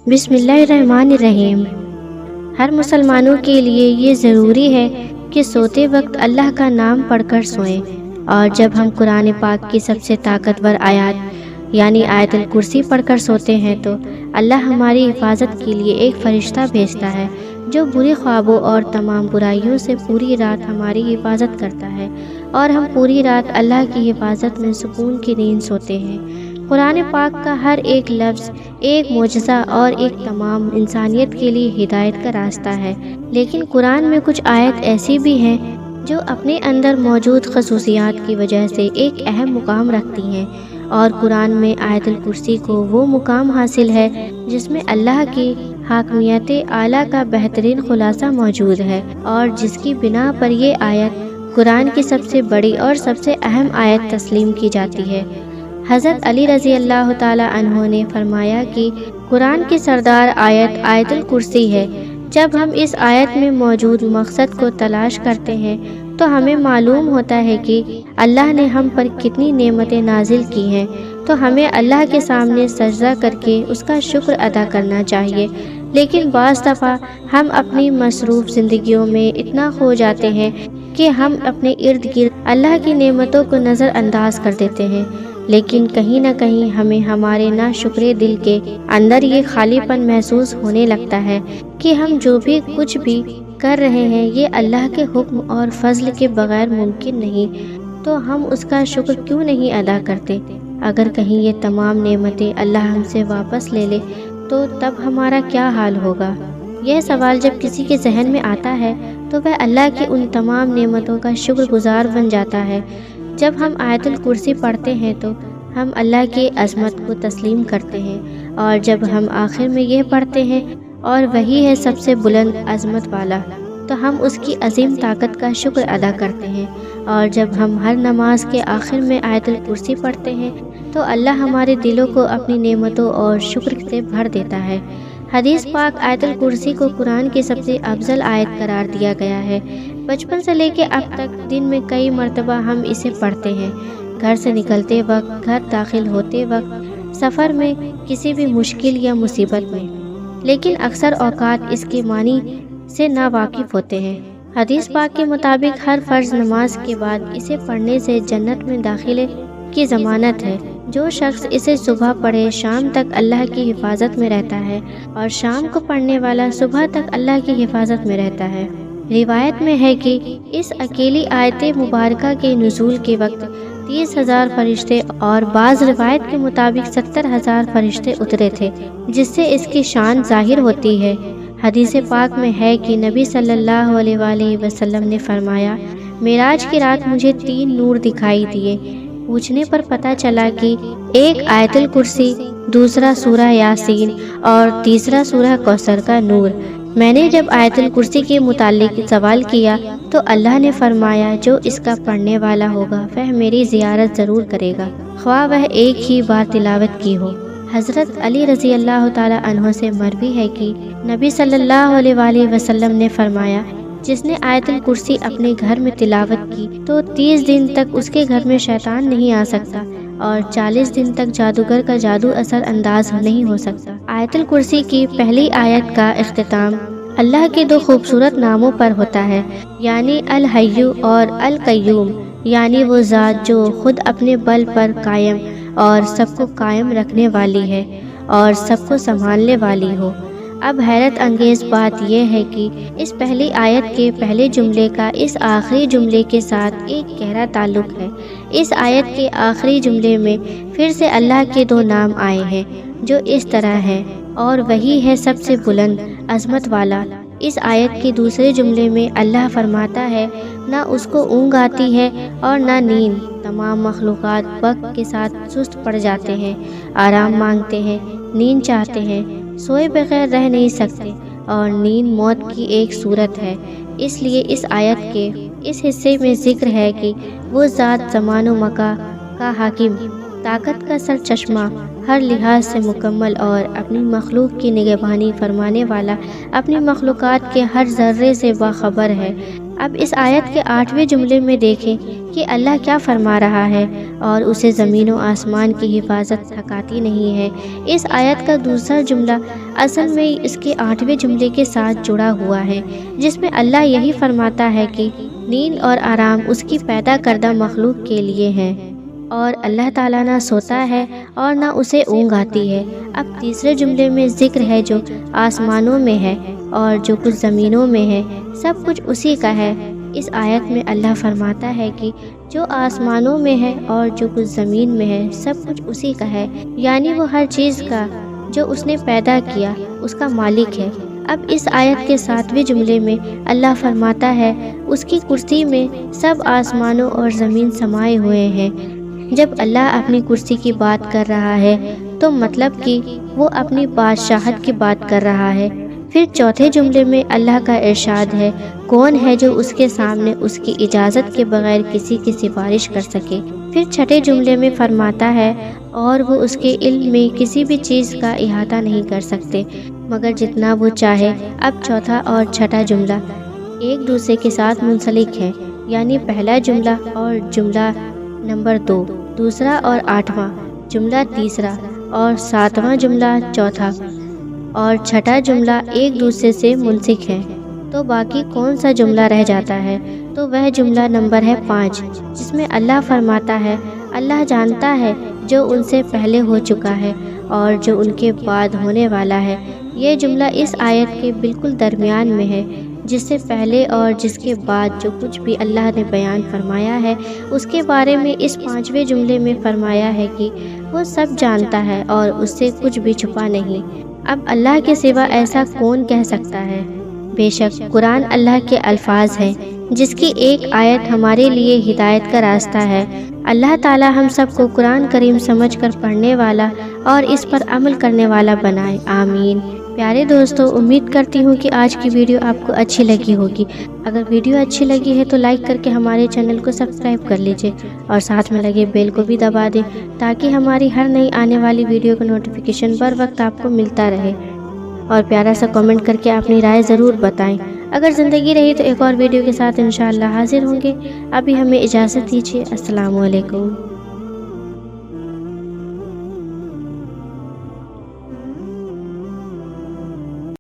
بسم اللہ الرحمن الرحیم۔ ہر مسلمانوں کے لیے یہ ضروری ہے کہ سوتے وقت اللہ کا نام پڑھ کر سوئیں، اور جب ہم قرآن پاک کی سب سے طاقتور آیات یعنی آیت الکرسی پڑھ کر سوتے ہیں تو اللہ ہماری حفاظت کے لیے ایک فرشتہ بھیجتا ہے جو بری خوابوں اور تمام برائیوں سے پوری رات ہماری حفاظت کرتا ہے، اور ہم پوری رات اللہ کی حفاظت میں سکون کی نیند سوتے ہیں۔ قرآن پاک کا ہر ایک لفظ ایک معجزہ اور ایک تمام انسانیت کے لیے ہدایت کا راستہ ہے، لیکن قرآن میں کچھ آیت ایسی بھی ہیں جو اپنے اندر موجود خصوصیات کی وجہ سے ایک اہم مقام رکھتی ہیں، اور قرآن میں آیت الکرسی کو وہ مقام حاصل ہے جس میں اللہ کی حاکمیت اعلیٰ کا بہترین خلاصہ موجود ہے، اور جس کی بنا پر یہ آیت قرآن کی سب سے بڑی اور سب سے اہم آیت تسلیم کی جاتی ہے۔ حضرت علی رضی اللہ تعالی عنہ نے فرمایا کہ قرآن کی سردار آیت آیت الکرسی ہے۔ جب ہم اس آیت میں موجود مقصد کو تلاش کرتے ہیں تو ہمیں معلوم ہوتا ہے کہ اللہ نے ہم پر کتنی نعمتیں نازل کی ہیں، تو ہمیں اللہ کے سامنے سجدہ کر کے اس کا شکر ادا کرنا چاہیے۔ لیکن بعض دفعہ ہم اپنی مصروف زندگیوں میں اتنا کھو جاتے ہیں کہ ہم اپنے ارد گرد اللہ کی نعمتوں کو نظر انداز کر دیتے ہیں، لیکن کہیں نہ کہیں ہمیں ہمارے ناشکرے دل کے اندر یہ خالی پن محسوس ہونے لگتا ہے کہ ہم جو بھی کچھ بھی کر رہے ہیں یہ اللہ کے حکم اور فضل کے بغیر ممکن نہیں، تو ہم اس کا شکر کیوں نہیں ادا کرتے؟ اگر کہیں یہ تمام نعمتیں اللہ ہم سے واپس لے لے تو تب ہمارا کیا حال ہوگا؟ یہ سوال جب کسی کے ذہن میں آتا ہے تو وہ اللہ کی ان تمام نعمتوں کا شکر گزار بن جاتا ہے۔ جب ہم آیت الکرسی پڑھتے ہیں تو ہم اللہ کی عظمت کو تسلیم کرتے ہیں، اور جب ہم آخر میں یہ پڑھتے ہیں اور وہی ہے سب سے بلند عظمت والا، تو ہم اس کی عظیم طاقت کا شکر ادا کرتے ہیں۔ اور جب ہم ہر نماز کے آخر میں آیت الکرسی پڑھتے ہیں تو اللہ ہمارے دلوں کو اپنی نعمتوں اور شکر سے بھر دیتا ہے۔ حدیث پاک آیت الکرسی کو قرآن کی سب سے افضل آیت قرار دیا گیا ہے۔ بچپن سے لے کے اب تک دن میں کئی مرتبہ ہم اسے پڑھتے ہیں، گھر سے نکلتے وقت، گھر داخل ہوتے وقت، سفر میں، کسی بھی مشکل یا مصیبت میں، لیکن اکثر اوقات اس کے معنی سے ناواقف ہوتے ہیں۔ حدیث پاک کے مطابق ہر فرض نماز کے بعد اسے پڑھنے سے جنت میں داخلے کی ضمانت ہے۔ جو شخص اسے صبح پڑھے شام تک اللہ کی حفاظت میں رہتا ہے، اور شام کو پڑھنے والا صبح تک اللہ کی حفاظت میں رہتا ہے۔ روایت میں ہے کہ اس اکیلی آیت مبارکہ کے نزول کے وقت 30,000 فرشتے اور بعض روایت کے مطابق 70,000 فرشتے اترے تھے، جس سے اس کی شان ظاہر ہوتی ہے۔ حدیث پاک میں ہے کہ نبی صلی اللہ علیہ وآلہ وسلم نے فرمایا، معراج کی رات مجھے 3 نور دکھائی دیے۔ پوچھنے پر پتہ چلا کہ ایک آیت الکرسی، دوسرا سورہ یاسین اور تیسرا سورہ کوثر کا نور۔ میں نے جب آیت الکرسی کے متعلق سوال کیا تو اللہ نے فرمایا، جو اس کا پڑھنے والا ہوگا وہ میری زیارت ضرور کرے گا، خواہ وہ ایک ہی بار تلاوت کی ہو۔ حضرت علی رضی اللہ تعالی عنہ سے مروی ہے کہ نبی صلی اللہ علیہ وآلہ وسلم نے فرمایا، جس نے آیت الکرسی اپنے گھر میں تلاوت کی تو 30 دن تک اس کے گھر میں شیطان نہیں آ سکتا، اور 40 دن تک جادوگر کا جادو اثر انداز نہیں ہو سکتا۔ آیت الکرسی کی پہلی آیت کا اختتام اللہ کے 2 خوبصورت ناموں پر ہوتا ہے، یعنی الحی اور القیوم، یعنی وہ ذات جو خود اپنے بل پر قائم اور سب کو قائم رکھنے والی ہے اور سب کو سنبھالنے والی ہو۔ اب حیرت انگیز بات یہ ہے کہ اس پہلی آیت کے پہلے جملے کا اس آخری جملے کے ساتھ ایک گہرا تعلق ہے۔ اس آیت کے آخری جملے میں پھر سے اللہ کے 2 نام آئے ہیں جو اس طرح ہیں، اور وہی ہے سب سے بلند عظمت والا۔ اس آیت کے دوسرے جملے میں اللہ فرماتا ہے، نہ اس کو اونگ آتی ہے اور نہ نیند، تمام مخلوقات وقت کے ساتھ سست پڑ جاتے ہیں، آرام مانگتے ہیں، نیند چاہتے ہیں، سوئے بغیر رہ نہیں سکتے، اور نیند موت کی ایک صورت ہے۔ اس لیے اس آیت کے اس حصے میں ذکر ہے کہ وہ ذات زمان و مکان کا حاکم، طاقت کا سر چشمہ، ہر لحاظ سے مکمل اور اپنی مخلوق کی نگہبانی فرمانے والا، اپنی مخلوقات کے ہر ذرے سے باخبر ہے۔ اب اس آیت کے 8ویں جملے میں دیکھیں کہ اللہ کیا فرما رہا ہے، اور اسے زمین و آسمان کی حفاظت تھکاتی نہیں ہے۔ اس آیت کا دوسرا جملہ اصل میں اس کے 8ویں جملے کے ساتھ جڑا ہوا ہے، جس میں اللہ یہی فرماتا ہے کہ نیند اور آرام اس کی پیدا کردہ مخلوق کے لیے ہیں، اور اللہ تعالیٰ نہ سوتا ہے اور نہ اسے اونگ آتی ہے۔ اب تیسرے جملے میں ذکر ہے جو آسمانوں میں ہے اور جو کچھ زمینوں میں ہے، سب کچھ اسی کا ہے۔ اس آیت میں اللہ فرماتا ہے کہ جو آسمانوں میں ہے اور جو کچھ زمین میں ہے، سب کچھ اسی کا ہے، یعنی وہ ہر چیز کا جو اس نے پیدا کیا اس کا مالک ہے۔ اب اس آیت کے 7ویں جملے میں اللہ فرماتا ہے اس کی کرسی میں سب آسمانوں اور زمین سمائے ہوئے ہیں۔ جب اللہ اپنی کرسی کی بات کر رہا ہے تو مطلب کہ وہ اپنی بادشاہت کی بات کر رہا ہے۔ پھر چوتھے جملے میں اللہ کا ارشاد ہے، کون ہے جو اس کے سامنے اس کی اجازت کے بغیر کسی کی سفارش کر سکے۔ پھر چھٹے جملے میں فرماتا ہے، اور وہ اس کے علم میں کسی بھی چیز کا احاطہ نہیں کر سکتے مگر جتنا وہ چاہے۔ اب چوتھا اور چھٹا جملہ ایک دوسرے کے ساتھ منسلک ہیں، یعنی پہلا جملہ اور جملہ نمبر 2 دوسرا اور 8واں جملہ تیسرا اور 7واں جملہ چوتھا اور چھٹا جملہ ایک دوسرے سے منسلک ہیں۔ تو باقی کون سا جملہ رہ جاتا ہے؟ تو وہ جملہ نمبر ہے 5، جس میں اللہ فرماتا ہے اللہ جانتا ہے جو ان سے پہلے ہو چکا ہے اور جو ان کے بعد ہونے والا ہے۔ یہ جملہ اس آیت کے بالکل درمیان میں ہے، جس سے پہلے اور جس کے بعد جو کچھ بھی اللہ نے بیان فرمایا ہے اس کے بارے میں اس 5ویں جملے میں فرمایا ہے کہ وہ سب جانتا ہے اور اس سے کچھ بھی چھپا نہیں۔ اب اللہ کے سوا ایسا کون کہہ سکتا ہے؟ بے شک قرآن اللہ کے الفاظ ہیں، جس کی ایک آیت ہمارے لیے ہدایت کا راستہ ہے۔ اللہ تعالی ہم سب کو قرآن کریم سمجھ کر پڑھنے والا اور اس پر عمل کرنے والا بنائے، آمین۔ پیارے دوستو، امید کرتی ہوں کہ آج کی ویڈیو آپ کو اچھی لگی ہوگی۔ اگر ویڈیو اچھی لگی ہے تو لائک کر کے ہمارے چینل کو سبسکرائب کر لیجئے اور ساتھ میں لگے بیل کو بھی دبا دیں تاکہ ہماری ہر نئی آنے والی ویڈیو کا نوٹیفیکیشن بر وقت آپ کو ملتا رہے۔ اور پیارا سا کمنٹ کر کے اپنی رائے ضرور بتائیں۔ اگر زندگی رہی تو ایک اور ویڈیو کے ساتھ انشاءاللہ حاضر ہوں گے۔ ابھی ہمیں اجازت دیجیے، السلام علیکم۔